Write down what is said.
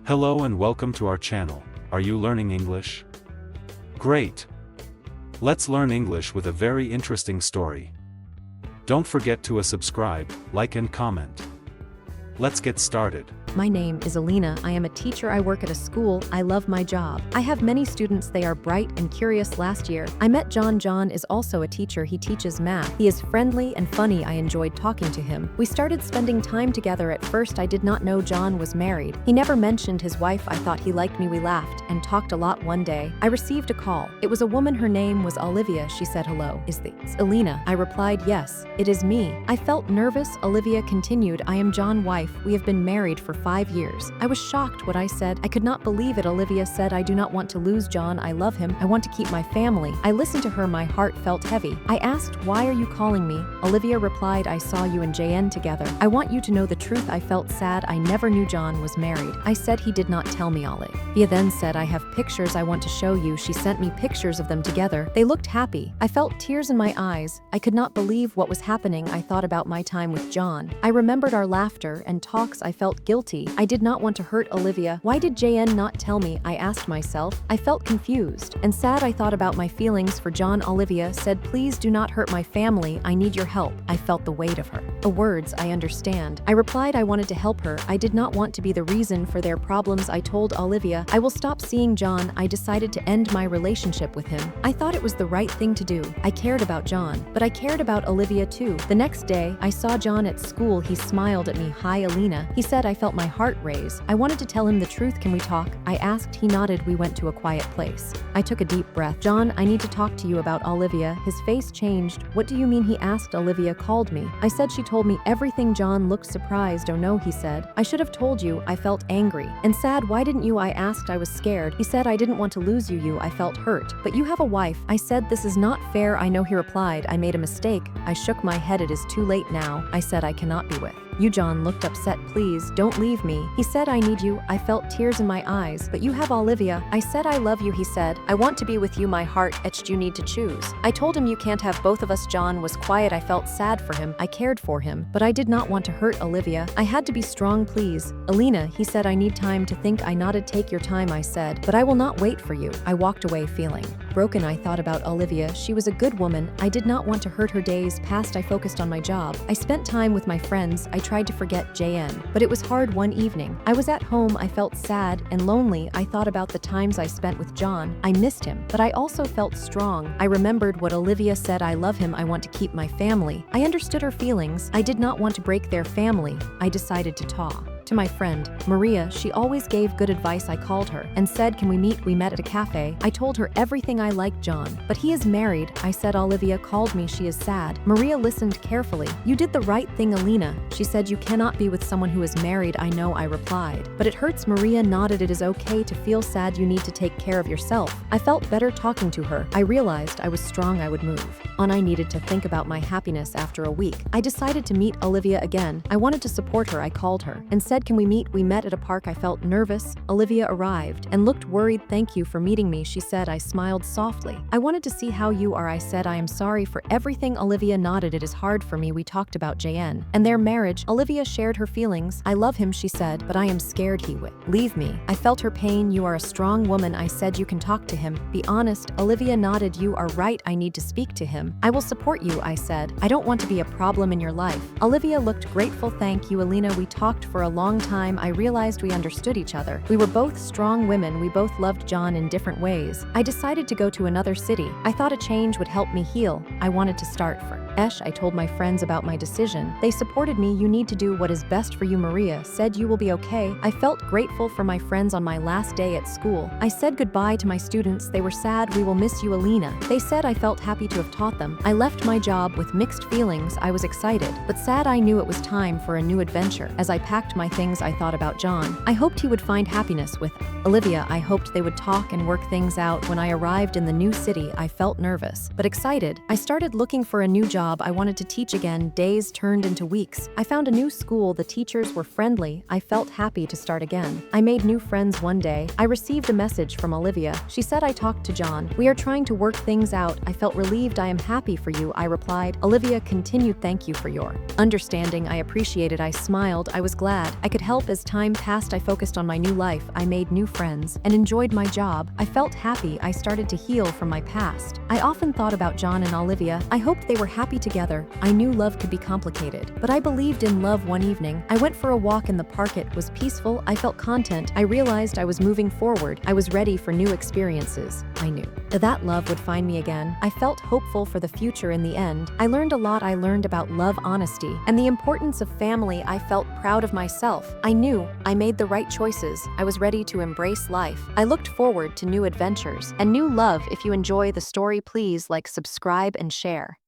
Hello and welcome to our channel. Are you learning English? Great! Let's learn English with a very interesting story. Don't forget to subscribe, like and comment. Let's get started. My name is Alina. I am a teacher. I work at a school. I love my job. I have many students. They are bright and curious. Last year, I met John. John is also a teacher. He teaches math. He is friendly and funny. I enjoyed talking to him. We started spending time together. At first, I did not know John was married. He never mentioned his wife. I thought he liked me. We laughed and talked a lot. One day, I received a call. It was a woman. Her name was Olivia. She said, "Hello, is this Alina?" I replied, "Yes, it is me." I felt nervous. Olivia continued, "I am John's wife. We have been married for 5 years." I was shocked what I said. I could not believe it. Olivia said, "I do not want to lose John. I love him. I want to keep my family." I listened to her. My heart felt heavy. I asked, "Why are you calling me?" Olivia replied, "I saw you and JN together. I want you to know the truth." I felt sad. I never knew John was married. I said, "He did not tell me." Olivia then said, "I have pictures I want to show you." She sent me pictures of them together. They looked happy. I felt tears in my eyes. I could not believe what was happening. I thought about my time with John. I remembered our laughter and talks. I felt guilty. I did not want to hurt Olivia. Why did JN not tell me? I asked myself. I felt confused and sad. I thought about my feelings for John. Olivia said, "Please do not hurt my family. I need your help." I felt the weight of her words. "I understand." I replied I wanted to help her. I did not want to be the reason for their problems. I told Olivia I will stop seeing John. I decided to end my relationship with him. I thought it was the right thing to do. I cared about John, but I cared about Olivia too. The next day, I saw John at school. He smiled at me. "Hi, Alina." He said. I felt my heart raise. I wanted to tell him the truth. "Can we talk?" I asked. He nodded. We went to a quiet place. I took a deep breath. "John, I need to talk to you about Olivia." His face changed. "What do you mean?" he asked. Olivia called me. I said she told me everything. John looked surprised. "Oh no," he said. "I should have told you." I felt angry and sad. "Why didn't you?" I asked. I was scared. He said, "I didn't want to lose you. I felt hurt. But you have a wife." I said, "This is not fair." I know. He replied, "I made a mistake." I shook my head. "It is too late now." I said, "I cannot be with you." John looked upset. "Please, don't leave me." He said, "I need you." I felt tears in my eyes. "But you have Olivia." I said, "I love you." He said, "I want to be with you." My heart etched. "You need to choose." I told him, "You can't have both of us." John was quiet. I felt sad for him. I cared for him, but I did not want to hurt Olivia. I had to be strong. "Please, Alina," he said, "I need time to think." I nodded. "Take your time," I said, "but I will not wait for you." I walked away feeling broken. I thought about Olivia. She was a good woman. I did not want to hurt her. Days passed. I focused on my job. I spent time with my friends. I tried to forget JN, but it was hard. One evening, I was at home. I felt sad and lonely. I thought about the times I spent with John. I missed him, but I also felt strong. I remembered what Olivia said. "I love him. I want to keep my family." I understood her feelings. I did not want to break their family. I decided to talk to my friend, Maria. She always gave good advice. I called her and said, "Can we meet?" We met at a cafe. I told her everything. I liked John, but he is married. I said. Olivia called me. She is sad. Maria listened carefully. "You did the right thing, Alina." She said, "You cannot be with someone who is married." "I know," I replied, "but it hurts." Maria nodded. "It is okay to feel sad. You need to take care of yourself." I felt better talking to her. I realized I was strong. I would move on. I needed to think about my happiness. After a week, I decided to meet Olivia again. I wanted to support her. I called her and said, "Can we meet?" We met at a park. I felt nervous. Olivia arrived and looked worried. "Thank you for meeting me," she said. I smiled softly. "I wanted to see how you are." I said, "I am sorry for everything." Olivia nodded. "It is hard for me." We talked about JN and their marriage. Olivia shared her feelings. "I love him," she said, "but I am scared he would leave me." I felt her pain. "You are a strong woman." I said, "You can talk to him. Be honest." Olivia nodded. "You are right. I need to speak to him." "I will support you," I said. "I don't want to be a problem in your life." Olivia looked grateful. "Thank you, Alina." We talked for a long time. I realized we understood each other. We were both strong women. We both loved John in different ways. I decided to go to another city. I thought a change would help me heal. I wanted to start fresh. I told my friends about my decision. They supported me. "You need to do what is best for you." Maria said, "You will be okay." I felt grateful for my friends. On my last day at school, I said goodbye to my students. They were sad. "We will miss you, Alina." They said. I felt happy to have taught them. I left my job with mixed feelings. I was excited, but sad. I knew it was time for a new adventure. As I packed my things, I thought about John. I hoped he would find happiness with Olivia, I hoped they would talk and work things out. When I arrived in the new city, I felt nervous, but excited. I started looking for a new job. I wanted to teach again. Days turned into weeks. I found a new school. The teachers were friendly. I felt happy to start again. I made new friends one day. I received a message from Olivia. She said I talked to John. We are trying to work things out. I felt relieved. I am happy for you, I replied. Olivia continued, thank you for your understanding. I appreciated. I smiled. I was glad I could help. As time passed, I focused on my new life. I made new friends and enjoyed my job. I felt happy. I started to heal from my past. I often thought about John and Olivia. I hoped they were happy together. I knew love could be complicated, but I believed in love. One evening, I went for a walk in the park. It was peaceful. I felt content. I realized I was moving forward. I was ready for new experiences. I knew that love would find me again. I felt hopeful for the future. In the end, I learned a lot. I learned about love, honesty, and the importance of family. I felt proud of myself. I knew I made the right choices. I was ready to embrace life. I looked forward to new adventures and new love. If you enjoy the story, please like, subscribe, and share.